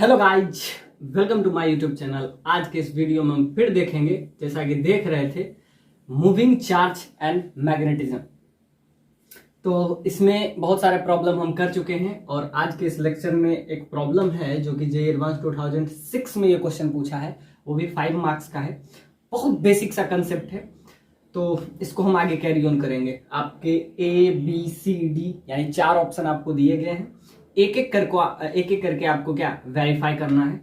Hello guys, welcome to my YouTube channel. आज के इस वीडियो में हम फिर देखेंगे, जैसा कि देख रहे थे, मूविंग चार्ज एंड मैग्नेटिज्म। तो इसमें बहुत सारे प्रॉब्लम हम कर चुके हैं और आज के इस लेक्चर में एक प्रॉब्लम है जो कि जेईई एडवांस 2006 में ये क्वेश्चन पूछा है, वो भी 5 मार्क्स का है। बहुत बेसिक सा कंसेप्ट है, तो इसको हम आगे कैरी ऑन करेंगे। आपके ए बी सी डी यानी 4 ऑप्शन आपको दिए गए हैं। एक एक करके आपको क्या वेरीफाई करना है।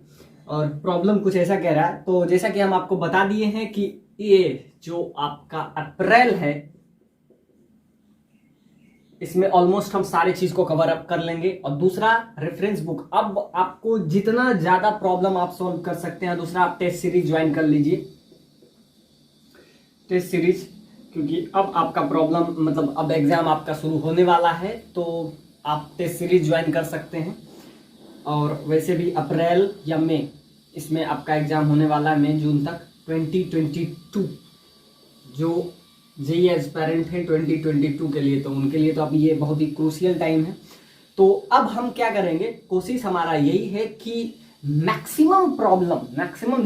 और प्रॉब्लम कुछ ऐसा कह रहा है, तो जैसा कि हम आपको बता दिए हैं कि ये जो आपका अप्रैल है, इसमें ऑलमोस्ट हम सारे चीज को कवर अप कर लेंगे। और दूसरा रेफरेंस बुक, अब आपको जितना ज्यादा प्रॉब्लम आप सॉल्व कर सकते हैं। दूसरा, आप टेस्ट सीरीज ज्वाइन कर लीजिए, टेस्ट सीरीज, क्योंकि अब आपका प्रॉब्लम मतलब अब एग्जाम आपका शुरू होने वाला है, तो आप टेस्ट सीरीज ज्वाइन कर सकते हैं। और वैसे भी अप्रैल या मई, इसमें आपका एग्जाम होने वाला है, मई जून तक 2022। जो जेईई एस्पिरेंट है 2022 के लिए, तो उनके लिए तो अभी ये बहुत ही क्रूशियल टाइम है। तो अब हम क्या करेंगे, कोशिश हमारा यही है कि मैक्सिमम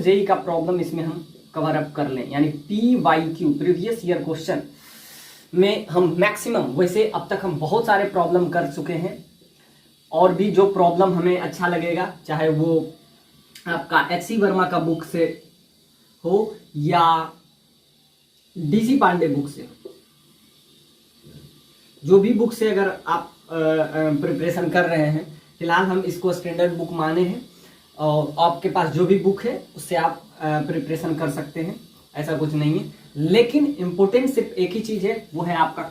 जेईई का प्रॉब्लम इसमें हम कवर अप कर लें। यानी PYQ प्रीवियस ईयर क्वेश्चन में हम मैक्सिमम, वैसे अब तक हम बहुत सारे प्रॉब्लम कर चुके हैं, और भी जो प्रॉब्लम हमें अच्छा लगेगा, चाहे वो आपका HC वर्मा का बुक से हो या DC पांडे बुक से, जो भी बुक से अगर आप प्रिपरेशन कर रहे हैं, फिलहाल हम इसको स्टैंडर्ड बुक माने हैं। और आपके पास जो भी बुक है उससे आप प्रिपरेशन कर सकते हैं, ऐसा कुछ नहीं है। लेकिन इंपॉर्टेंट सिर्फ एक ही चीज है, वो है आपका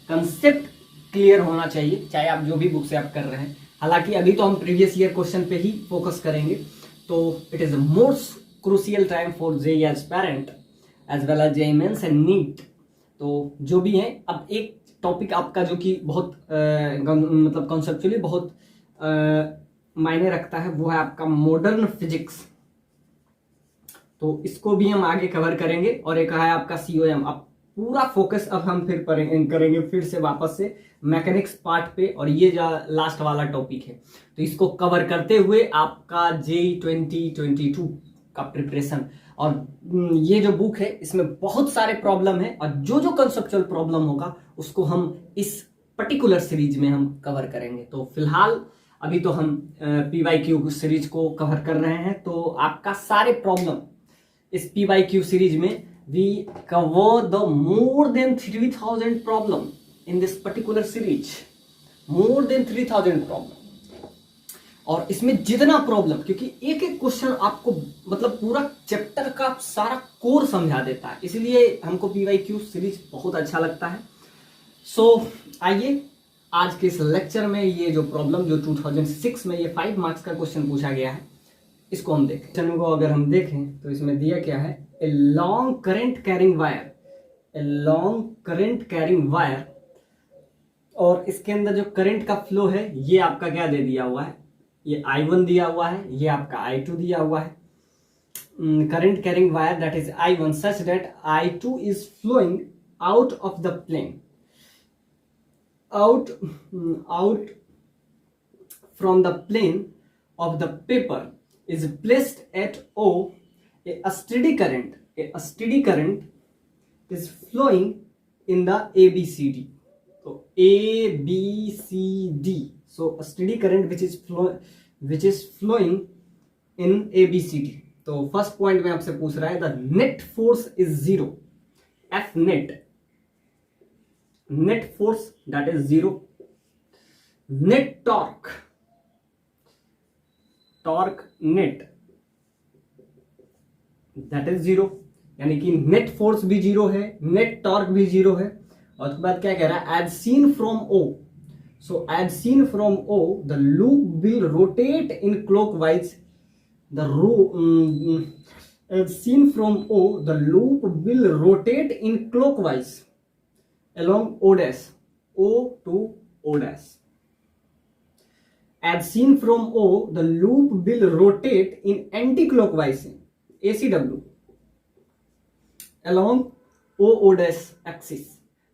कंसेप्ट क्लियर होना चाहिए, चाहे आप जो भी बुक से आप कर रहे हैं। हालांकि अभी तो हम प्रीवियस ईयर क्वेश्चन पे ही फोकस करेंगे। तो it is most crucial time for JEE aspirant as well as JEE Mains and NEET. तो जो भी है, अब एक टॉपिक आपका जो कि बहुत मतलब कॉन्सेप्चुअली बहुत मायने रखता है, वो है आपका मॉडर्न फिजिक्स। तो इसको भी हम आगे कवर करेंगे। और एक है आपका COM। अब पूरा फोकस अब हम फिर करेंगे फिर से वापस से मैकेनिक्स पार्ट पे, और ये जो लास्ट वाला टॉपिक है, तो इसको कवर करते हुए आपका जेईई 2022 का प्रिपरेशन। और ये जो बुक है, इसमें बहुत सारे प्रॉब्लम है, और जो जो कंसेप्चुअल प्रॉब्लम होगा उसको हम इस पर्टिकुलर सीरीज में हम कवर करेंगे। तो फिलहाल अभी तो हम PYQ सीरीज को कवर कर रहे हैं। तो आपका सारे प्रॉब्लम इस PYQ सीरीज में we cover the more than 3000 problem in this particular series, more than 3000 problem। और इसमें जितना प्रॉब्लम, क्योंकि एक एक क्वेश्चन आपको मतलब पूरा चैप्टर का सारा कोर समझा देता है, इसलिए हमको PYQ सीरीज बहुत अच्छा लगता है। सो आइए आज के इस लेक्चर में ये जो प्रॉब्लम जो 2006 में ये 5 मार्क्स का क्वेश्चन पूछा गया है, इसको हम देखें। क्वेश्चन को अगर हम देखें तो इसमें दिया क्या है, a long current carrying wire, और इसके अंदर जो करंट का फ्लो है, ये आपका क्या दे दिया हुआ है, ये I1 दिया हुआ है, ये आपका I2 दिया हुआ है। Current carrying wire that is I1 such that I2 is flowing out of the plane, out from the plane of the paper is placed at O. A steady current is flowing in the ABCD. So ABCD. So a steady current which is flowing in ABCD. तो first point में आपसे पूछ रहा है, the net force is 0, F net force that is 0, net torque net that is 0, यानी कि net force भी 0 है, नेट टॉर्क भी 0 है। और उसके बाद क्या कह रहा है, as seen from O, so as seen from O the loop will rotate in clockwise, as seen from O the loop will rotate in clockwise along O to O dash. As seen from O the loop will rotate in anti-clockwise ACW along O dash axis।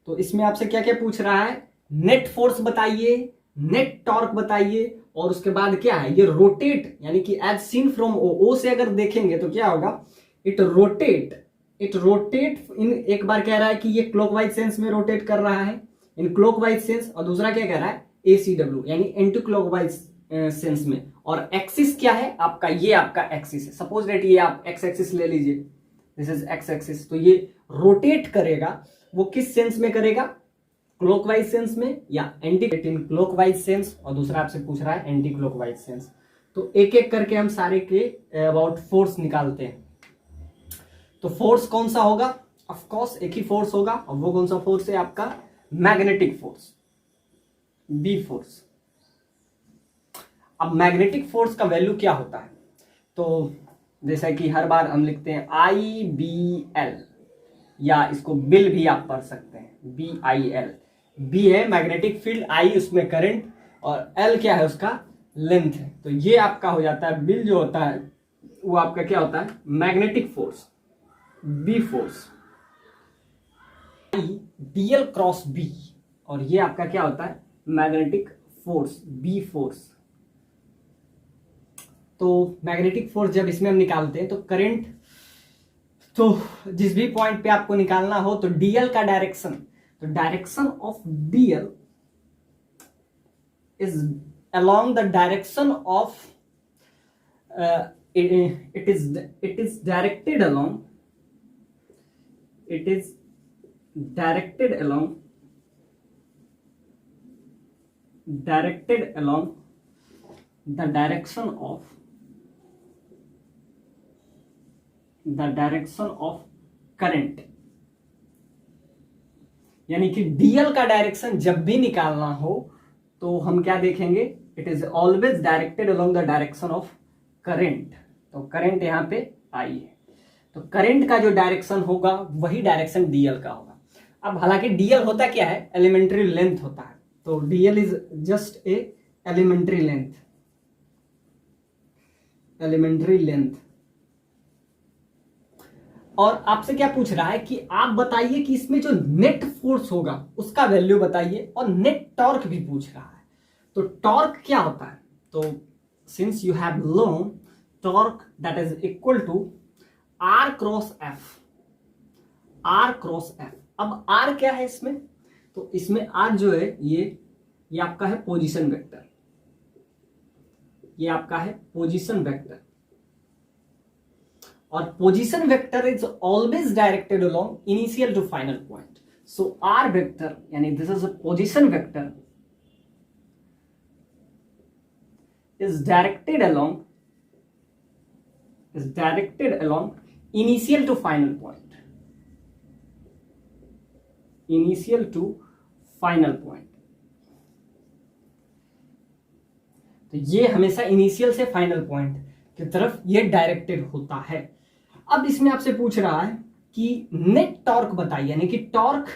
तो इसमें आपसे क्या क्या पूछ रहा है, net force बताइए, net torque बताइए, और उसके बाद क्या है, ये रोटेट यानी कि एज सीन फ्रॉम ओ से अगर देखेंगे तो क्या होगा, इट रोटेट इन, एक बार कह रहा है कि ये क्लॉकवाइज सेंस में रोटेट कर रहा है इन क्लॉकवाइज सेंस, और दूसरा क्या कह रहा है ACW यानी एंटी क्लॉकवाइज सेंस में। और एक्सिस क्या है आपका, ये आपका एक्सिस है, सपोज दैट ये आप एक्स एक्सिस ले लीजिए, दिस इज एक्स एक्सिस, तो ये रोटेट करेगा, वो किस सेंस में करेगा, क्लॉकवाइज सेंस में या एंटी क्लॉकवाइज सेंस, और दूसरा आपसे पूछ रहा है एंटी क्लॉकवाइज सेंस। तो एक एक करके हम सारे के अबाउट फोर्स निकालते हैं। तो फोर्स कौन सा होगा, ऑफ कोर्स एक ही फोर्स होगा, और वो कौन सा फोर्स है आपका, मैग्नेटिक फोर्स, बी फोर्स। अब मैग्नेटिक फोर्स का वैल्यू क्या होता है, तो जैसा कि हर बार हम लिखते हैं IBL, या इसको बिल भी आप पढ़ सकते हैं, BIL। बी है मैग्नेटिक फील्ड, आई उसमें करंट, और एल क्या है उसका लेंथ है। तो ये आपका हो जाता है बिल, जो होता है वो आपका क्या होता है, magnetic force, B force, DL cross B, और ये आपका क्या होता है, मैग्नेटिक फोर्स, बी फोर्स। तो मैग्नेटिक फोर्स जब इसमें हम निकालते हैं तो करंट, तो जिस भी पॉइंट पे आपको निकालना हो तो DL का डायरेक्शन, तो direction of DL is along the direction of it is directed along the direction of current, यानी कि DL का डायरेक्शन जब भी निकालना हो तो हम क्या देखेंगे, it is always directed along the direction of current. तो करंट यहां पे आई है, तो करंट का जो डायरेक्शन होगा वही डायरेक्शन DL का होगा। अब हालांकि DL होता क्या है, एलिमेंट्री लेंथ होता है, तो DL is just a elementary length. और आपसे क्या पूछ रहा है कि आप बताइए कि इसमें जो नेट फोर्स होगा उसका वैल्यू बताइए, और नेट टॉर्क भी पूछ रहा है। तो टॉर्क क्या होता है, तो since you have learn torque that is equal to R cross F। अब R क्या है इसमें, तो इसमें R जो है ये आपका है पोजीशन वेक्टर, ये आपका है पोजीशन वेक्टर, और position vector is always directed along initial to final point. So R vector यानी this is a position vector is directed along initial to final point, तो ये हमेशा इनिशियल से फाइनल पॉइंट की तरफ ये डायरेक्टेड होता है। अब इसमें आपसे पूछ रहा है कि नेट टॉर्क बताइए, यानी कि टॉर्क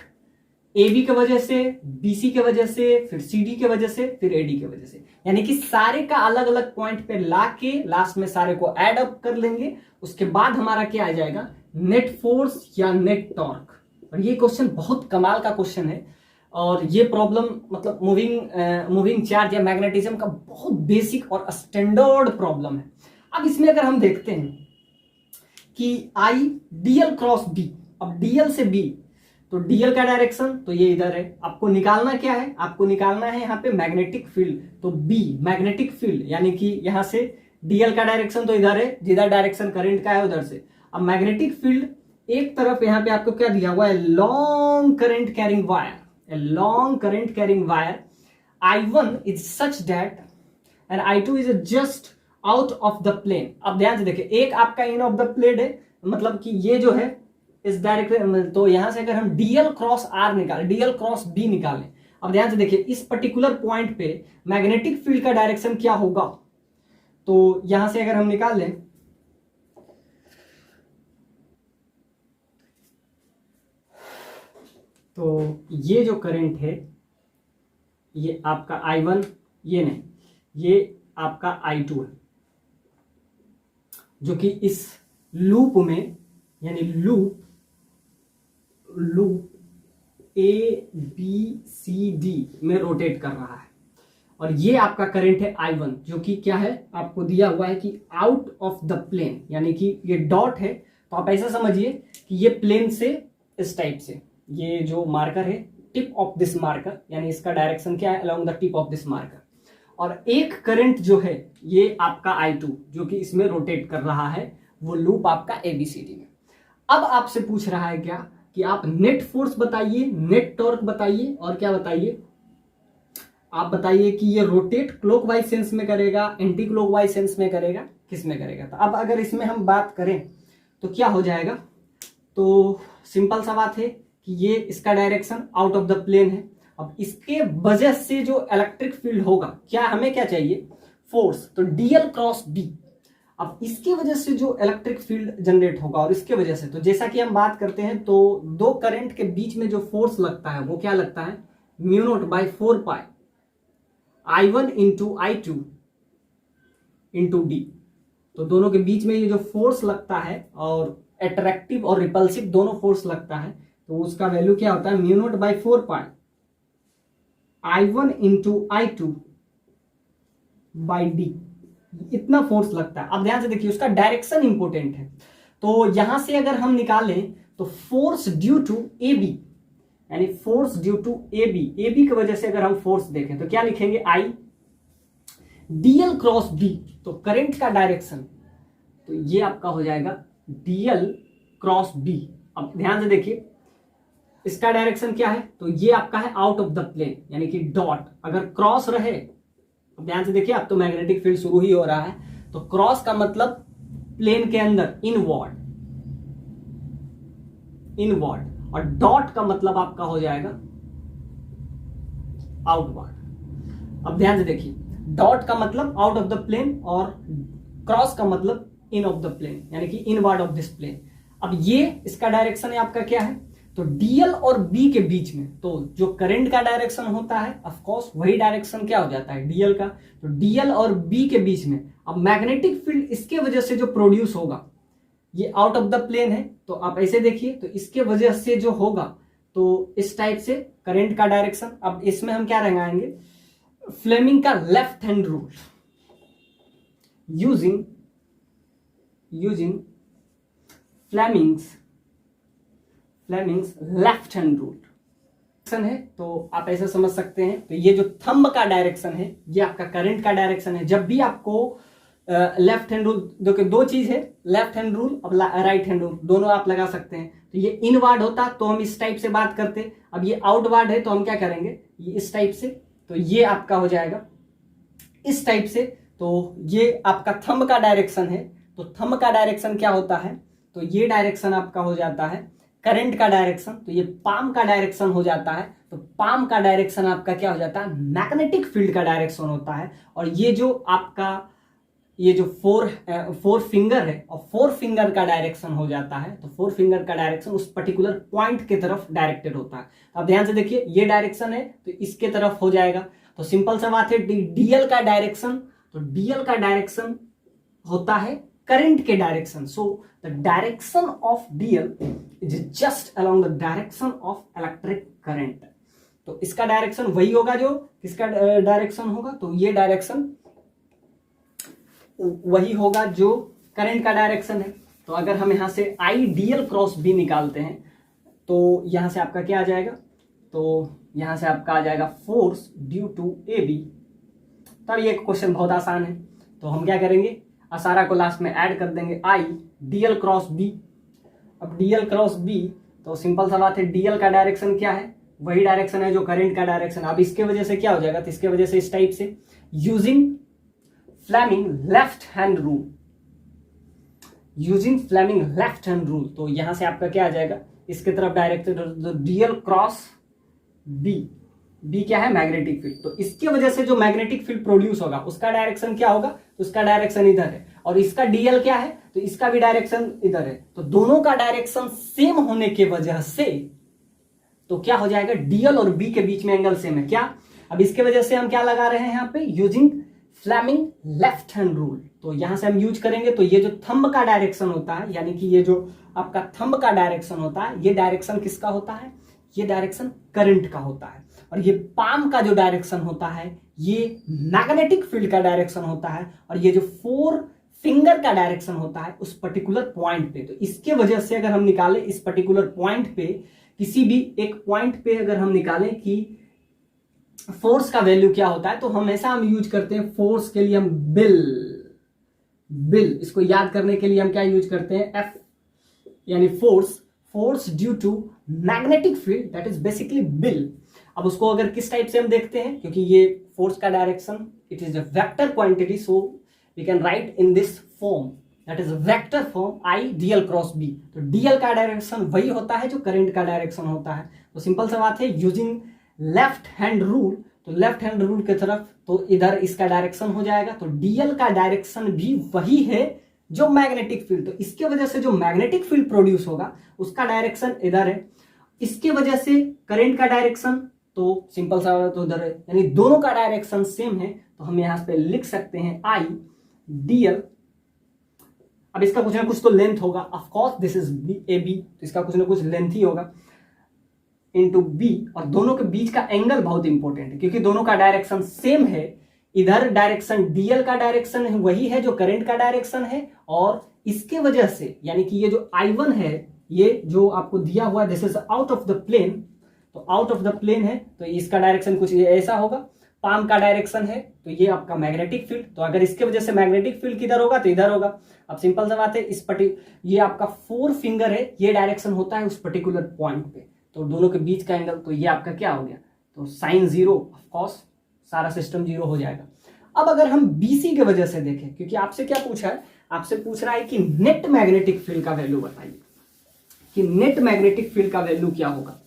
AB के वजह से, BC के वजह से, फिर CD के वजह से, फिर AD के वजह से, यानी कि सारे का अलग अलग पॉइंट पे लाके लास्ट में सारे को ऐड अप कर लेंगे, उसके बाद हमारा क्या आ जाएगा, नेट फोर्स या नेट टॉर्क। और ये क्वेश्चन बहुत कमाल का क्वेश्चन है, और ये प्रॉब्लम मतलब मूविंग चार्ज या मैग्नेटिज्म का बहुत बेसिक और स्टैंडर्ड प्रॉब्लम है। अब इसमें अगर हम देखते हैं कि I DL क्रॉस B, अब DL से B, तो DL का डायरेक्शन तो ये इधर है, आपको निकालना क्या है, आपको निकालना है यहाँ पे मैग्नेटिक फील्ड, तो B मैग्नेटिक फील्ड, यानी कि यहाँ से DL का डायरेक्शन तो इधर है, जिधर डायरेक्शन करंट का है उधर से। अब मैग्नेटिक फील्ड एक तरफ यहाँ पे आपको क्या दिया हुआ है, long current carrying wire, I1 is such that and I2 is just out of the plane. अब ध्यान से देखिए, एक आपका इन ऑफ द प्लेन है, मतलब कि ये जो है इस डायरेक्ट, तो यहां से अगर हम DL क्रॉस B निकालें, अब ध्यान से देखिए इस पर्टिकुलर पॉइंट पे मैग्नेटिक फील्ड का डायरेक्शन क्या होगा, तो यहां से अगर हम निकाल लें तो ये जो करंट है ये आपका I1, ये नहीं, ये आपका I2 है, जो कि इस लूप में यानी loop A B C D में रोटेट कर रहा है। और ये आपका करंट है I1 जो कि क्या है, आपको दिया हुआ है कि आउट ऑफ द प्लेन, यानी कि ये डॉट है तो आप ऐसा समझिए कि ये प्लेन से इस टाइप से, ये जो मार्कर है टिप ऑफ दिस मार्कर, यानी इसका डायरेक्शन क्या है, along the tip of this marker. और एक करंट जो है ये आपका I2 जो कि इसमें रोटेट कर रहा है, वो लूप आपका ABCD में। अब आपसे पूछ रहा है क्या कि आप नेट फोर्स बताइए, नेट टॉर्क बताइए, और क्या बताइए, आप बताइए कि ये रोटेट क्लॉकवाइज सेंस में करेगा, एंटी क्लॉकवाइज सेंस में करेगा, किस में करेगा। तो अब अगर इसमें हम बात करें तो क्या हो जाएगा, तो सिंपल सा बात है कि ये इसका direction out of the plane है। अब इसके वजह से जो इलेक्ट्रिक फील्ड होगा, क्या हमें क्या चाहिए, फोर्स, तो DL क्रॉस D। अब इसके वजह से जो इलेक्ट्रिक फील्ड जनरेट होगा और इसके वजह से, तो जैसा कि हम बात करते हैं तो दो करंट के बीच में जो फोर्स लगता है वो क्या लगता है, μ0/4π I1 into I2 into D। तो दोनों के बीच में ये जो फोर्स लगता है और अट्रैक्टिव और रिपल्सिव दोनों फोर्स लगता है, तो उसका वैल्यू क्या होता है, μ0/4π I1 into I2 by D। इतना फोर्स लगता है। अब ध्यान से देखिए, उसका डायरेक्शन इंपोर्टेंट है। तो यहां से अगर हम निकालें तो फोर्स ड्यू टू AB, यानी फोर्स ड्यू टू AB की वजह से अगर हम फोर्स देखें तो क्या लिखेंगे, I DL क्रॉस D। तो करंट का डायरेक्शन, तो ये आपका हो जाएगा DL क्रॉस D। अब ध्यान से देखिए, इसका डायरेक्शन क्या है, तो ये आपका है आउट ऑफ द प्लेन, यानी कि डॉट अगर क्रॉस रहे, अब ध्यान से देखिए, अब तो मैग्नेटिक फील्ड शुरू ही हो रहा है, तो क्रॉस का मतलब प्लेन के अंदर, इनवर्ड, और डॉट का मतलब आपका हो जाएगा आउटवर्ड। अब ध्यान से देखिए, डॉट का मतलब आउट ऑफ द प्लेन और क्रॉस का मतलब इन ऑफ द प्लेन, यानी कि इनवर्ड ऑफ दिस प्लेन। अब ये इसका डायरेक्शन है आपका क्या है, तो DL और B के बीच में, तो जो करंट का डायरेक्शन होता है ऑफ कोर्स वही डायरेक्शन क्या हो जाता है, DL का। तो DL और B के बीच में अब मैग्नेटिक फील्ड इसके वजह से जो प्रोड्यूस होगा, ये आउट ऑफ द प्लेन है, तो आप ऐसे देखिए, तो इसके वजह से जो होगा तो इस टाइप से करंट का डायरेक्शन। अब इसमें हम क्या लगाएंगे, फ्लेमिंग का left hand rule, using Fleming's left hand rule है। तो आप ऐसे समझ सकते हैं, तो ये जो थंब का डायरेक्शन है ये आपका करंट का डायरेक्शन है। जब भी आपको लेफ्ट हैंड रूल, देखो दो चीज है, लेफ्ट हैंड रूल और राइट हैंड रूल, दोनों आप लगा सकते हैं। तो ये इनवर्ड होता तो हम इस टाइप से बात करते, अब ये आउटवर्ड है तो हम क्या करेंगे, ये इस टाइप से, तो ये आपका हो जाएगा इस टाइप से। तो ये आपका थंब का डायरेक्शन है, तो थंब का डायरेक्शन क्या होता है, तो ये डायरेक्शन आपका हो जाता है करंट का डायरेक्शन, तो ये पाम का डायरेक्शन हो जाता है। तो पाम का डायरेक्शन आपका क्या हो जाता है, मैग्नेटिक फील्ड का डायरेक्शन होता है। और ये जो आपका ये जो फोर फिंगर है, और फोर फिंगर का डायरेक्शन हो जाता है, तो फोर फिंगर का डायरेक्शन उस पर्टिकुलर पॉइंट की तरफ डायरेक्टेड होता है। अब ध्यान से देखिए, ये डायरेक्शन है तो इसके तरफ हो जाएगा। तो सिंपल सा बात है, DL का डायरेक्शन, तो DL का डायरेक्शन होता है करंट के direction. So the direction of DL is just along the direction of electric current. तो इसका डायरेक्शन वही होगा जो किसका डायरेक्शन होगा, तो ये डायरेक्शन वही होगा जो करंट का डायरेक्शन है। तो अगर हम यहां से IDL क्रॉस B निकालते हैं तो यहां से आपका क्या आ जाएगा, तो यहां से आपका आ जाएगा फोर्स ड्यू टू AB। तब ये क्वेश्चन बहुत आसान है, तो हम क्या करेंगे, सारा को लास्ट में ऐड कर देंगे, IDL क्रॉस B। अब DL क्रॉस B, तो सिंपल सा बात है, DL का डायरेक्शन क्या है, वही डायरेक्शन है जो करंट का डायरेक्शन। अब इसके वजह से क्या हो जाएगा, तो इसके वजह से इस टाइप से, using Fleming left hand rule, तो यहां से आपका क्या आ जाएगा, इसके तरफ डायरेक्टेड DL क्रॉस B क्या है, मैग्नेटिक फील्ड। तो इसकी वजह से जो मैग्नेटिक फील्ड प्रोड्यूस होगा उसका डायरेक्शन क्या होगा, तो उसका डायरेक्शन इधर है, और इसका DL क्या है, तो इसका भी डायरेक्शन इधर है। तो दोनों का डायरेक्शन सेम होने के वजह से तो क्या हो जाएगा, DL और B के बीच में एंगल सेम है क्या। अब इसके वजह से हम क्या लगा रहे हैं यहाँ पे, using Fleming left hand rule. तो यहां से हम यूज करेंगे, तो ये जो थंब का डायरेक्शन होता है, यानी कि ये जो आपका थंब का डायरेक्शन होता है, ये डायरेक्शन किसका होता है, ये डायरेक्शन करंट का होता है। और ये पाम का जो डायरेक्शन होता है, ये मैग्नेटिक फील्ड का डायरेक्शन होता है, और ये जो 4 फिंगर का डायरेक्शन होता है उस पर्टिकुलर पॉइंट पे। तो इसके वजह से अगर हम निकालें इस पर्टिकुलर पॉइंट पे, किसी भी एक पॉइंट पे अगर हम निकालें कि फोर्स का वैल्यू क्या होता है, तो हमेशा हम यूज करते हैं फोर्स के लिए हम बिल इसको याद करने के लिए हम क्या यूज करते हैं, एफ, यानी force due to magnetic field, that is basically बिल। अब उसको अगर किस टाइप से हम देखते हैं, क्योंकि ये फोर्स का direction it is a vector quantity, so we can write in this form, that is a vector form I DL cross B. तो डीएल का डायरेक्शन वही होता है जो करंट का डायरेक्शन होता है। तो सिंपल सा बात है, यूजिंग लेफ्ट हैंड रूल, तो लेफ्ट हैंड रूल की तरफ तो इधर इसका डायरेक्शन हो जाएगा, तो डीएल का डायरेक्शन भी वही है जो मैग्नेटिक फील्ड। तो इसके वजह से जो मैग्नेटिक फील्ड प्रोड्यूस होगा उसका डायरेक्शन इधर है, इसके वजह से करंट का डायरेक्शन तो सिंपल सा तो उधर है, यानी दोनों का डायरेक्शन सेम है। तो हम यहां पे लिख सकते हैं आई डीएल। अब इसका कुछ ना कुछ तो लेंथ होगा, of course this is A B, तो इसका कुछ ना कुछ लेंथ ही होगा इनटू बी, और दोनों के बीच का एंगल बहुत इंपॉर्टेंट है क्योंकि दोनों का डायरेक्शन सेम है। इधर डायरेक्शन डीएल का डायरेक्शन है वही है जो करंट का डायरेक्शन है, और इसके वजह से यानी कि ये जो I1 है, ये जो आपको दिया हुआ है this is out of the plane, तो आउट ऑफ द प्लेन है तो इसका डायरेक्शन कुछ ऐसा होगा। पाम का डायरेक्शन है तो ये आपका मैग्नेटिक फील्ड, तो अगर इसके वजह से मैग्नेटिक फील्ड किधर होगा तो इधर होगा। अब सिंपल सा बात है, ये आपका 4 फिंगर है, ये डायरेक्शन होता है उस पर्टिकुलर पॉइंट पे, तो दोनों के बीच का एंगल, तो ये आपका क्या हो गया, तो साइन 0, ऑफ कोर्स सारा सिस्टम 0 हो जाएगा। अब अगर हम BC के वजह से देखें, क्योंकि आपसे क्या पूछा है, आपसे पूछ रहा है कि नेट मैग्नेटिक फील्ड का वैल्यू बताइए, कि नेट मैग्नेटिक फील्ड का वैल्यू क्या होगा।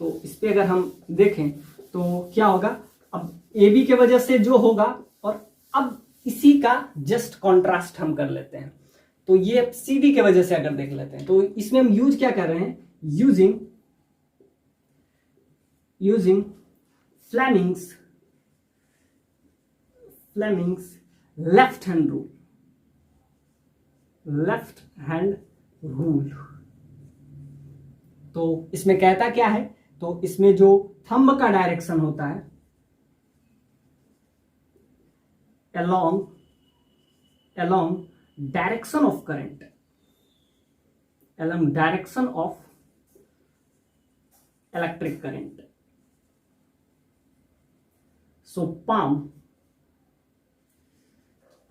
तो इस पे अगर हम देखें तो क्या होगा, अब AB के वजह से जो होगा, और अब इसी का जस्ट कॉन्ट्रास्ट हम कर लेते हैं, तो ये CD के वजह से अगर देख लेते हैं, तो इसमें हम यूज क्या कर रहे हैं, using Fleming's left hand rule. तो इसमें कहता क्या है, तो इसमें जो थंब का डायरेक्शन होता है along direction of current, along direction of electric current, so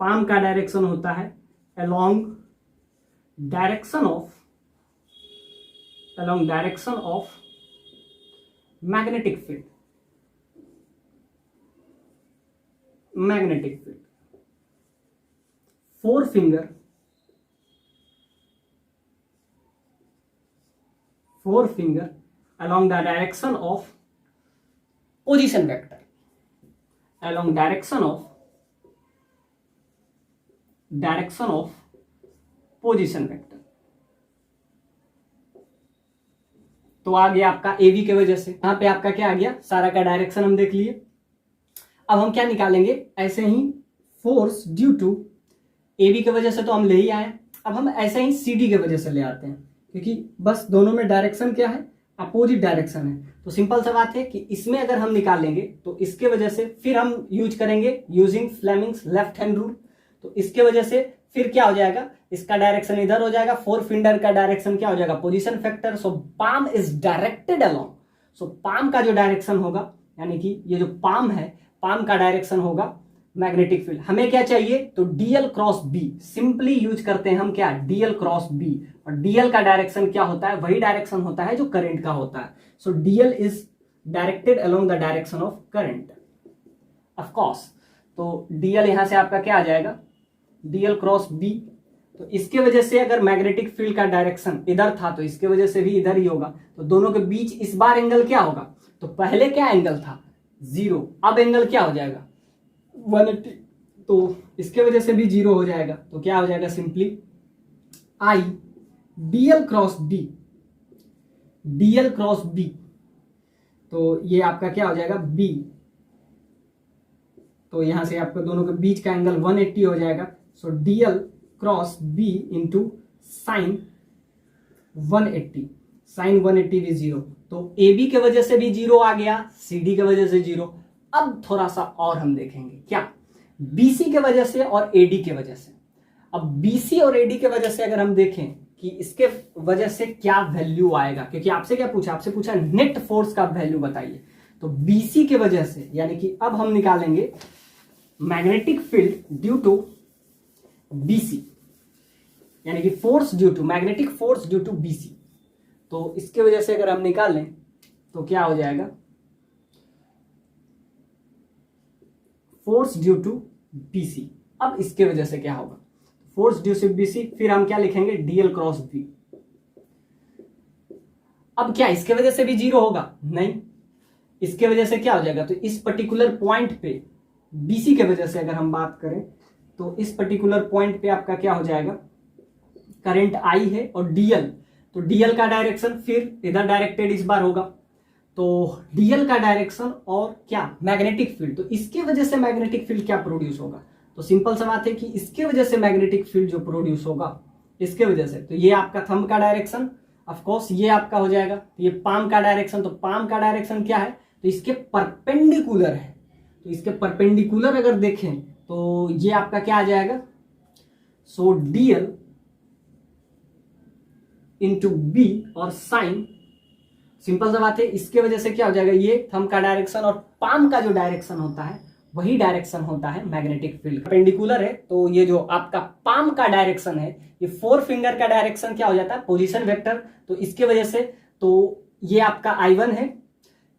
palm का डायरेक्शन होता है along direction of magnetic field, four finger along the direction of position vector, along direction of position vector. तो आ गया आपका AB के वजह से, यहां पे आपका क्या आ गया, सारा का डायरेक्शन हम देख लिए। अब हम क्या निकालेंगे, ऐसे ही फोर्स ड्यू टू AB के वजह से तो हम ले ही आए, अब हम ऐसे ही CD के वजह से ले आते हैं, क्योंकि बस दोनों में डायरेक्शन क्या है, अपोजिट डायरेक्शन है। तो सिंपल सा बात है कि इसमें अगर हम निकालेंगे तो इसके वजह से फिर हम यूज करेंगे using Fleming's left hand rule, तो इसके वजह से फिर क्या हो जाएगा, इसका डायरेक्शन इधर हो जाएगा, 4 फिंगर का डायरेक्शन क्या हो जाएगा, position factor, so palm is directed along, so palm का जो डायरेक्शन होगा, यानी कि ये जो पाम है, पाम का डायरेक्शन होगा मैग्नेटिक फील्ड। हमें क्या चाहिए, तो DL cross B, simply use करते हैं हम क्या, डीएल क्रॉस बी, और डीएल का डायरेक्शन क्या होता है, वही डायरेक्शन होता है जो करंट का होता है, सो DL is directed along the direction of current, of course. तो डीएल यहां से आपका क्या आ जाएगा, डीएल क्रॉस बी, तो इसके वजह से अगर मैग्नेटिक फील्ड का डायरेक्शन इधर था तो इसके वजह से भी इधर ही होगा, तो दोनों के बीच इस बार एंगल क्या होगा, तो पहले क्या एंगल था 0, अब एंगल क्या हो जाएगा 180, तो इसके वजह से भी 0 हो जाएगा, तो क्या हो जाएगा simply I DL cross B, तो ये आपका क्या हो जाएगा बी, तो यहां से आपको दोनों के बीच का एंगल 180 हो जाएगा, so DL cross B into sine 180 भी 0, तो AB के वजह से भी 0 आ गया, CD के वजह से 0, अब थोड़ा सा और हम देखेंगे क्या, बीसी के वजह से और एडी के वजह से। अब बीसी और एडी के वजह से अगर हम देखें कि इसके वजह से क्या वैल्यू आएगा, क्योंकि आपसे क्या पूछा, आपसे पूछा नेट फोर्स का वैल्यू बताइए। तो बीसी के वजह से यानी कि अब हम निकालेंगे magnetic field due to BC, यानी कि force due to magnetic force due to BC. तो इसके वजह से अगर हम निकालें तो क्या हो जाएगा, फोर्स ड्यू टू बीसी। अब इसके वजह से क्या होगा, फोर्स ड्यू टू बीसी, फिर हम क्या लिखेंगे, डीएल क्रॉस बी। अब क्या इसके वजह से भी जीरो होगा, नहीं, इसके वजह से क्या हो जाएगा, तो इस पर्टिकुलर पॉइंट पे बीसी के वजह से अगर हम बात करें तो इस पर्टिकुलर पॉइंट पे आपका क्या हो जाएगा, करंट आई है और डीएल, तो डीएल का डायरेक्शन फिर इधर डायरेक्टेड इस बार होगा, तो डीएल का डायरेक्शन और क्या, मैग्नेटिक फील्ड। तो इसके वजह से मैग्नेटिक फील्ड क्या प्रोड्यूस होगा, तो सिंपल सा बात है कि इसके वजह से मैग्नेटिक फील्ड जो प्रोड्यूस होगा इसके वजह से, तो ये आपका थंब का डायरेक्शन, ऑफ कोर्स ये आपका हो जाएगा, तो ये पाम का डायरेक्शन, तो पाम का डायरेक्शन क्या है, तो इसके परपेंडिकुलर है, तो इसके परपेंडिकुलर अगर देखें तो ये आपका क्या आ जाएगा, सो डीएल इंटू बी और साइन, सिंपल सा बात है, इसके वजह से क्या हो जाएगा, ये थंब का डायरेक्शन और पाम का जो डायरेक्शन होता है वही डायरेक्शन होता है मैग्नेटिक फील्ड। परपेंडिकुलर है तो ये जो आपका पाम का डायरेक्शन है, ये फोर फिंगर का डायरेक्शन क्या हो जाता है, पोजीशन वेक्टर, तो इसके वजह से तो ये आपका I1 है,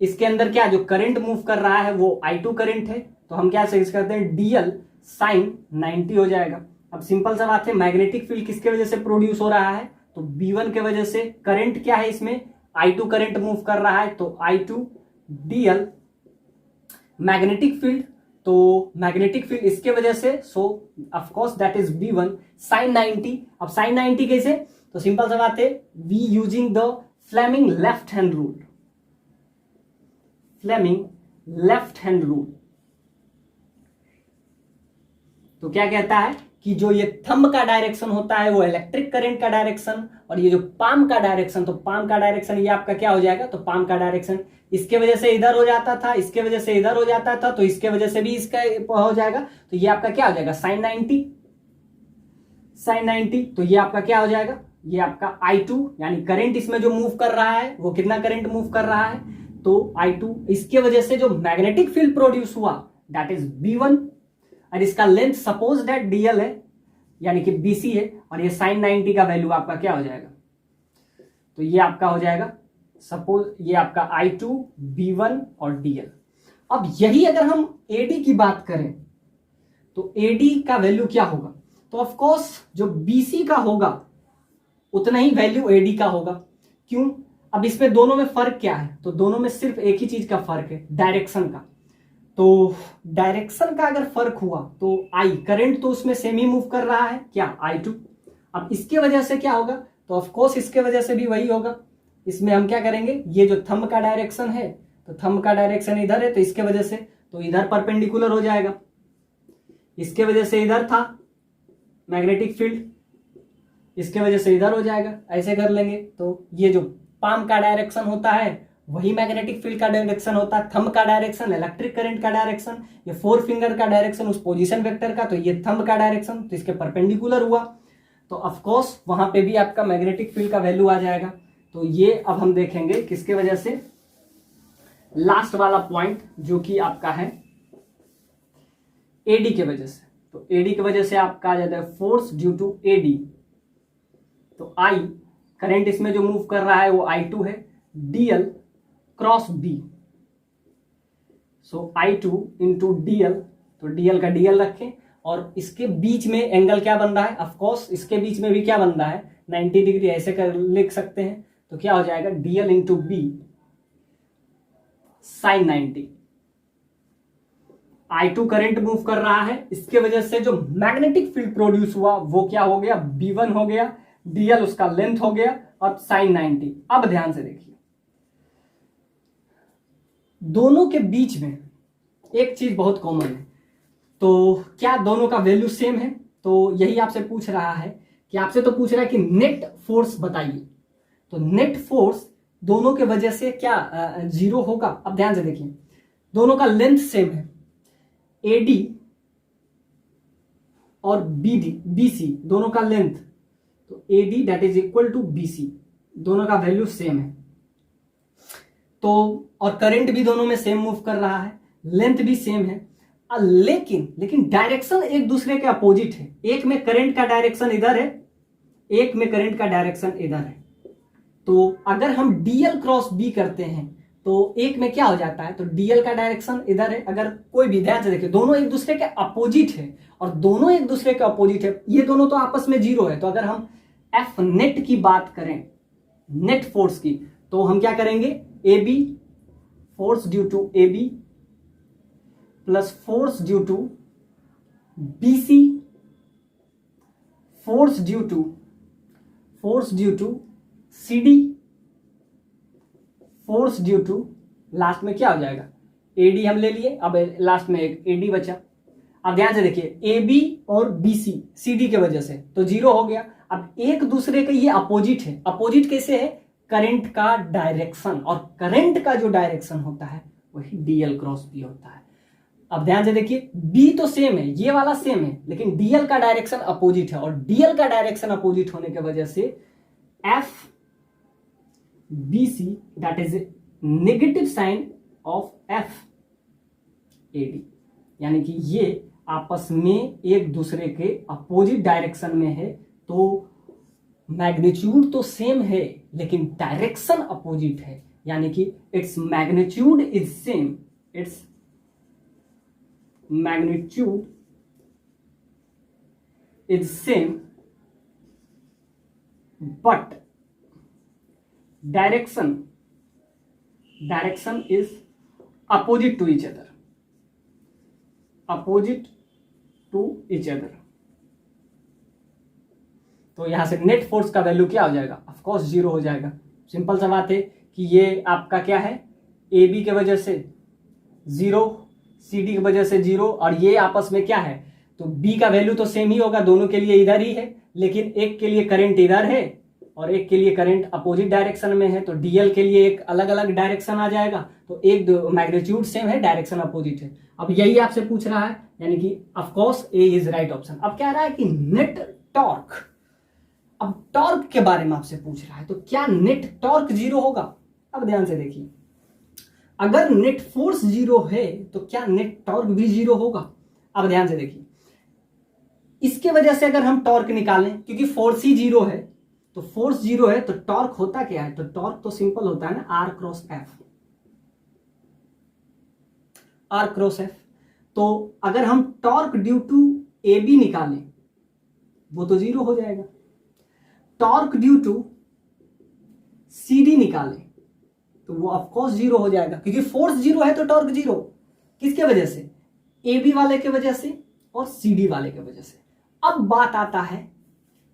इसके अंदर क्या जो करंट मूव कर रहा है वो I2 करंट है, तो हम क्या सजेस्ट करते हैं, डीएल साइन 90 हो जाएगा। अब सिंपल सा बात है, मैग्नेटिक फील्ड किसके वजह से प्रोड्यूस हो रहा है, तो B1 के वजह से, करंट क्या है इसमें, I2 करंट मूव कर रहा है, तो I2 डीएल मैग्नेटिक फील्ड, तो मैग्नेटिक फील्ड इसके वजह से, so of course that is B1 sine 90। अब साइन 90 कैसे, तो सिंपल सा बात है, we using the Fleming left hand rule, Fleming left hand rule. तो क्या कहता है कि जो ये थंब का डायरेक्शन होता है वो इलेक्ट्रिक करंट का डायरेक्शन, और ये जो पाम का डायरेक्शन, तो पाम का डायरेक्शन ये आपका क्या हो जाएगा, तो पाम का डायरेक्शन इसके वजह से इधर हो जाता था, इसके वजह से इधर हो जाता था, तो इसके वजह से भी इसका हो जाएगा, तो ये आपका क्या हो जाएगा, साइन 90, साइन 90, तो ये आपका क्या हो जाएगा, ये आपका I2, यानी करंट इसमें जो मूव कर रहा है वो कितना करंट मूव कर रहा है, तो I2, इसके वजह से जो मैग्नेटिक फील्ड प्रोड्यूस हुआ दैट इज B1, और इसका लेंथ सपोज दैट डीएल है यानी कि बीसी है, और ये साइन 90 का वैल्यू आपका क्या हो जाएगा, तो ये आपका हो जाएगा सपोज ये आपका I2 B1 और डीएल। अब यही अगर हम एडी की बात करें तो एडी का वैल्यू क्या होगा, तो ऑफ कोर्स जो बीसी का होगा उतना ही वैल्यू एडी का होगा। क्यों, अब इसमें दोनों में फर्क क्या है, तो दोनों में सिर्फ एक ही चीज का फर्क है, डायरेक्शन का। तो डायरेक्शन का अगर फर्क हुआ तो आई करंट तो उसमें सेम ही मूव कर रहा है, क्या I2। अब इसके वजह से क्या होगा, तो ऑफ कोर्स इसके वजह से भी वही होगा। इसमें हम क्या करेंगे, ये जो थंब का डायरेक्शन है, तो थंब का डायरेक्शन इधर है, तो इसके वजह से तो इधर परपेंडिकुलर हो जाएगा, इसके वजह से इधर था मैग्नेटिक फील्ड, इसके वजह से इधर हो जाएगा, ऐसे कर लेंगे। तो ये जो पाम का डायरेक्शन होता है वही मैग्नेटिक फील्ड का डायरेक्शन होता है, थंब का डायरेक्शन इलेक्ट्रिक करंट का डायरेक्शन, ये फोर फिंगर का डायरेक्शन उस पोजीशन वेक्टर का, तो ये थंब का डायरेक्शन, तो इसके परपेंडिकुलर हुआ, तो ऑफ कोर्स वहां पे भी आपका मैग्नेटिक फील्ड का वैल्यू आ जाएगा। तो ये अब हम देखेंगे किसके वजह से, लास्ट वाला पॉइंट जो कि आपका है एडी के वजह से। तो एडी की वजह से आपका आ जाता है फोर्स ड्यू टू एडी, तो आई करंट इसमें जो मूव कर रहा है वो I2 है, डीएल क्रॉस बी, सो I2 इंटू डीएल, तो डीएल का डीएल रखें, और इसके बीच में एंगल क्या बन रहा है, ऑफ कोर्स इसके बीच में भी क्या बन रहा है 90 डिग्री, ऐसे कर लिख सकते हैं। तो क्या हो जाएगा, DL into B sine 90। I2 current move कर रहा है, इसके वजह से जो मैग्नेटिक फील्ड प्रोड्यूस हुआ वो क्या हो गया, B1 हो गया, डीएल उसका लेंथ हो गया, और साइन 90। अब ध्यान से देखिए, दोनों के बीच में एक चीज बहुत कॉमन है, तो क्या दोनों का वैल्यू सेम है, तो यही आपसे पूछ रहा है कि आपसे तो पूछ रहा है कि नेट फोर्स बताइए, तो नेट फोर्स दोनों के वजह से क्या जीरो होगा। अब ध्यान से देखिए, दोनों का लेंथ सेम है, AD और BC दोनों का लेंथ, तो AD that is equal to BC, दोनों का वैल्यू सेम है। तो और करंट भी दोनों में सेम मूव कर रहा है, लेंथ भी सेम है, लेकिन डायरेक्शन एक दूसरे के अपोजिट है। एक में करंट का डायरेक्शन इधर है, एक में करंट का डायरेक्शन इधर है। तो अगर हम DL क्रॉस B करते हैं तो एक में क्या हो जाता है, तो DL का डायरेक्शन इधर है। अगर कोई भी ध्यान से देखिए, दोनों एक दूसरे के अपोजिट है, और दोनों एक दूसरे के अपोजिट है, ये दोनों तो आपस में जीरो है। तो अगर हम F नेट की बात करें, नेट फोर्स की, तो हम क्या करेंगे, AB force due to AB plus force due to BC force due to CD force due to, last में क्या हो जाएगा, AD हम ले लिए, अब लास्ट में एक AD बचा। अब ध्यान से देखिए, AB और BC CD के वजह से तो जीरो हो गया। अब एक दूसरे के ये अपोजिट है, अपोजिट कैसे है, करंट का डायरेक्शन, और करंट का जो डायरेक्शन होता है वही DL क्रॉस B होता है। अब ध्यान से देखिए, B तो सेम है, ये वाला सेम है, लेकिन DL का डायरेक्शन अपोजिट है, और DL का डायरेक्शन अपोजिट होने की वजह से F BC that is negative sign of F AD, यानी कि ये आपस में एक दूसरे के अपोजिट डायरेक्शन में है। तो मैग्नीट्यूड तो सेम है लेकिन डायरेक्शन अपोजिट है, यानी कि its magnitude is same, its magnitude is same but direction is opposite to each other, opposite to each other. तो यहां से नेट फोर्स का वैल्यू क्या हो जाएगा, ऑफ कोर्स जीरो हो जाएगा। सिंपल सा बात है कि ये आपका क्या है, AB के वजह से जीरो, CD की वजह से जीरो, और ये आपस में क्या है, तो B का वैल्यू तो सेम ही होगा, दोनों के लिए इधर ही है, लेकिन एक के लिए करंट इधर है और एक के लिए करंट अपोजिट डायरेक्शन में है। तो DL के लिए एक अलग अलग डायरेक्शन आ जाएगा, तो एक मैग्नीट्यूड सेम है, डायरेक्शन अपोजिट है। अब यही आपसे पूछ रहा है, यानी कि of course A is right option. अब कह रहा है कि नेट टॉर्क, अब टॉर्क के बारे में आपसे पूछ रहा है, तो क्या नेट टॉर्क जीरो होगा। अब ध्यान से देखिए, अगर नेट फोर्स जीरो है तो क्या नेट टॉर्क भी जीरो होगा। अब ध्यान से देखिए, इसके वजह से अगर हम टॉर्क निकालें, क्योंकि फोर्स ही जीरो है, तो फोर्स जीरो है तो टॉर्क होता क्या है, तो टॉर्क तो सिंपल होता है ना, R क्रॉस F। तो अगर हम टॉर्क ड्यू टू AB निकालें वो तो जीरो हो जाएगा, टॉर्क ड्यू टू CD निकालें तो वो ऑफ कोर्स जीरो हो जाएगा, क्योंकि फोर्स जीरो है तो टॉर्क जीरो। किसके वजह से, AB वाले के वजह से और CD वाले के वजह से। अब बात आता है,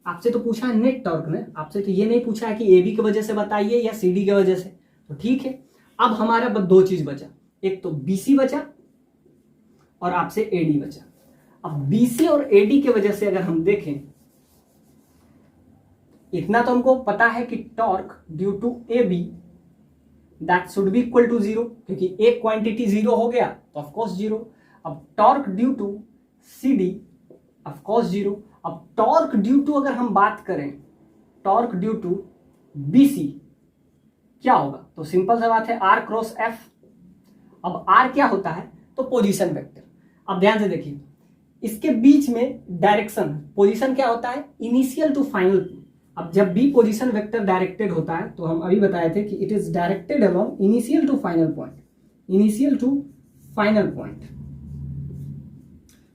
आपसे तो पूछा है नेट टॉर्क ने, आपसे तो ये नहीं पूछा है कि AB की वजह से बताइए या CD की वजह से। तो ठीक है, अब हमारा बस दो चीज बचा, एक तो BC बचा और आपसे AD बचा। अब BC और AD की वजह से अगर हम देखें, इतना तो हमको पता है कि torque due to AB that should be equal to zero, क्योंकि एक क्वांटिटी जीरो हो गया तो ऑफ कोर्स जीरो। अब torque due to CD of course zero. अब टॉर्क ड्यू टू अगर हम बात करें, टॉर्क ड्यू टू BC क्या होगा, तो सिंपल सा बात है R क्रॉस F। अब R क्या होता है, तो पोजीशन वेक्टर। अब ध्यान से देखिए, इसके बीच में डायरेक्शन, पोजीशन क्या होता है, इनिशियल टू फाइनल। अब जब भी पोजीशन वेक्टर डायरेक्टेड होता है तो हम अभी बताए थे कि it is directed along initial to final point, initial to final point.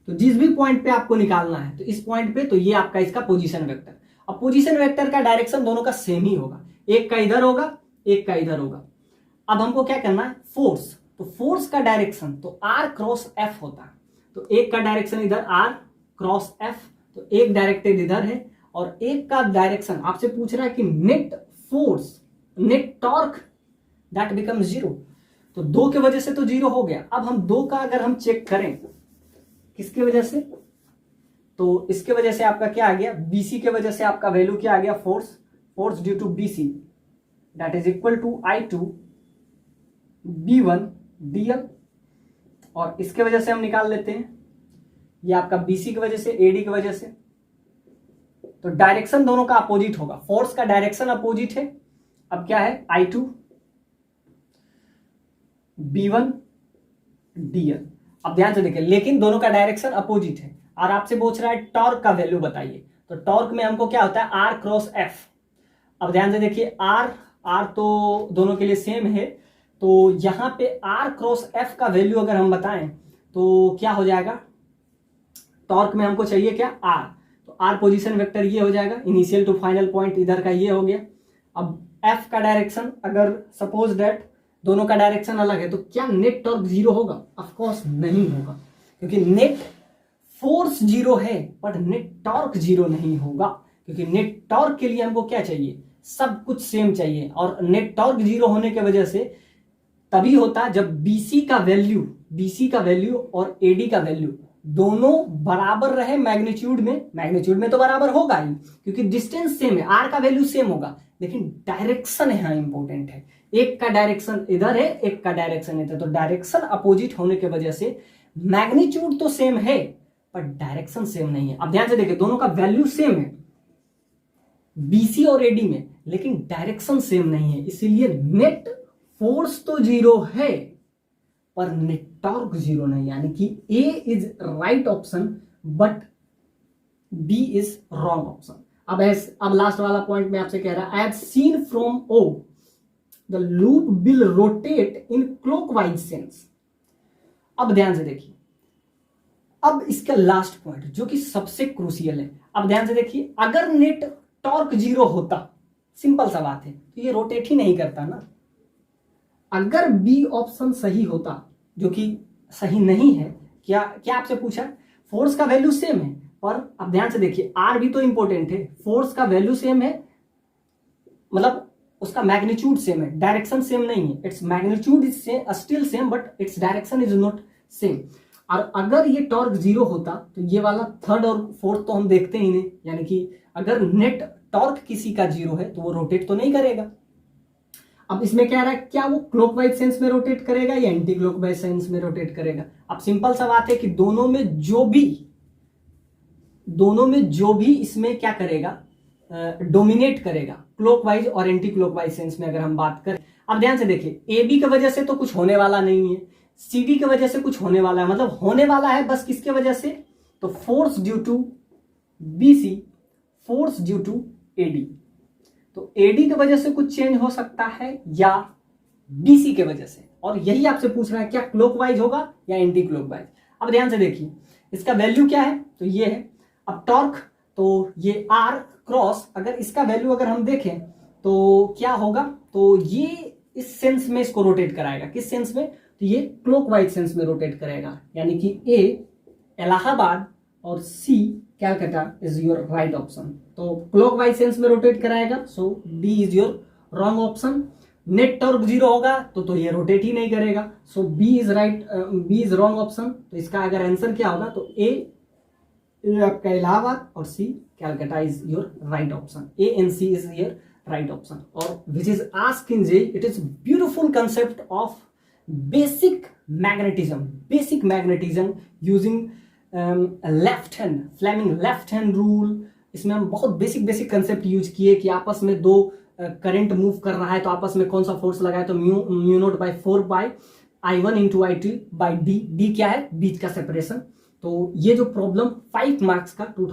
तो जिस भी पॉइंट पे आपको निकालना है, तो इस पॉइंट पे, तो ये आपका इसका पोजीशन वेक्टर। अब पोजीशन वेक्टर का डायरेक्शन दोनों का सेम ही होगा, एक का इधर होगा एक का इधर होगा। अब हमको क्या करना है, फोर्स, तो फोर्स का डायरेक्शन तो R क्रॉस F होता है। तो एक का डायरेक्शन इधर R क्रॉस F, तो एक डायरेक्टेड इधर है और एक का डायरेक्शन आपसे पूछ रहा है कि net force, net torque that become zero. तो दो के वजह से तो जीरो हो गया। अब हम दो का अगर हम चेक करें, किसके वजह से, तो इसके वजह से आपका क्या आ गया, BC के वजह से आपका वैल्यू क्या आ गया, force due to BC that is equal to I2 B1 DL। और इसके वजह से हम निकाल लेते हैं, ये आपका BC की वजह से, AD की वजह से। तो डायरेक्शन दोनों का अपोजिट होगा, फोर्स का डायरेक्शन अपोजिट है। अब क्या है, I2 B1 DL। अब ध्यान से देखिए, लेकिन दोनों का डायरेक्शन अपोजिट है और आपसे पूछ रहा है टॉर्क का वैल्यू बताइए। तो टॉर्क में हमको क्या होता है, R क्रॉस F। अब ध्यान से देखिए, R तो दोनों के लिए सेम है, तो यहां पे R क्रॉस F का वैल्यू अगर हम बताएं तो क्या हो जाएगा, टॉर्क में हमको चाहिए क्या, R। तो R पोजीशन वेक्टर ये हो जाएगा, इनिशियल टू फाइनल पॉइंट इधर का ये हो गया। अब F का डायरेक्शन, अगर सपोज दैट दोनों का डायरेक्शन अलग है, तो क्या नेट टॉर्क जीरो होगा? ऑफ कोर्स नहीं होगा, क्योंकि नेट फोर्स जीरो है बट नेट टॉर्क जीरो नहीं होगा, क्योंकि नेट टॉर्क के लिए हमको क्या चाहिए, सब कुछ सेम चाहिए। और नेट टॉर्क जीरो होने की वजह से तभी होता जब BC का वैल्यू और AD का वैल्यू दोनों बराबर रहे मैग्नीट्यूड में तो बराबर होगा ही, क्योंकि डिस्टेंस सेम है, R का वैल्यू सेम होगा, लेकिन डायरेक्शन यहां इंपॉर्टेंट है। एक का डायरेक्शन इधर है, एक का डायरेक्शन इधर, तो डायरेक्शन अपोजिट होने की वजह से मैग्नीट्यूड तो सेम है पर डायरेक्शन सेम नहीं है। अब ध्यान से देखिए, दोनों का वैल्यू सेम है BC और AD में, लेकिन डायरेक्शन सेम नहीं है, इसीलिए नेट फोर्स तो जीरो है पर नेट टॉर्क जीरो नहीं, यानी कि A is right option but B is wrong option. अब लास्ट वाला पॉइंट में आपसे कह रहा है, I have seen from O the loop will rotate in clockwise sense. अब ध्यान से देखिए, अब इसका लास्ट पॉइंट जो कि सबसे क्रूशियल है। अब ध्यान से देखिए, अगर नेट टॉर्क जीरो होता, सिंपल सा बात है, तो ये रोटेट ही नहीं करता ना। अगर B ऑप्शन सही होता, जो कि सही नहीं है, क्या आपसे पूछा, फोर्स का वैल्यू सेम है, पर अब ध्यान से देखिए, R भी तो इंपॉर्टेंट है, फोर्स का वैल्यू सेम है, मतलब उसका मैग्नीट्यूड सेम है, डायरेक्शन सेम नहीं है। It's magnitude is still same but its direction is not same. और अगर ये टॉर्क जीरो होता तो ये वाला थर्ड और फोर्थ तो हम देखते ही नहीं, यानी कि अगर नेट टॉर्क किसी का जीरो है तो वो रोटेट तो नहीं करेगा। अब इसमें क्या रहा है, क्या वो क्लॉकवाइज सेंस में रोटेट करेगा या एंटी क्लॉकवाइज सेंस में रोटेट करेगा? अब सिंपल सा बात है कि दोनों में जो भी इसमें क्या करेगा, डोमिनेट करेगा, क्लॉकवाइज और एंटी क्लॉकवाइज सेंस में अगर हम बात करें। अब ध्यान से देखिए, AB की वजह से तो कुछ होने वाला नहीं है, CD की वजह से कुछ होने वाला है, मतलब होने वाला है बस किसके वजह से, तो force due to BC, force due to AD। तो AD की वजह से कुछ चेंज हो सकता है या BC की वजह से, और यही आपसे पूछ रहा है क्या क्लॉकवाइज होगा या एंटी क्लॉकवाइज। अब ध्यान से देखिए, इसका वैल्यू क्या है, तो ये है। अब टॉर्क, तो ये R क्रॉस, अगर इसका वैल्यू अगर हम देखें तो क्या होगा, तो ये इस सेंस में इसको रोटेट कराएगा, किस सेंस में, तो ये क्लॉकवाइज सेंस में रोटेट करेगा, यानी कि A इलाहाबाद और C Calcutta is your right option. तो क्लॉकवाइज सेंस में रोटेट कराएगा, सो D is your wrong option. Net torque zero होगा तो ये रोटेट ही नहीं करेगा, सो B इज रॉन्ग ऑप्शन। तो इसका अगर आंसर क्या होगा, तो A आपका इलाहाबाद और C Calcutta is your right option. A and C is your right option. और which is asked in JEE, it is beautiful concept of basic magnetism using left hand, Fleming left hand rule. इसमें हम बहुत basic concept use किए कि आपस में दो current move कर रहा है तो आपस में कौन सा फोर्स लगाए, तो mu naught by 4 by I1 into I2 by D क्या है, बीच का सेपरेशन। तो ये जो प्रॉब्लम 5 मार्क्स का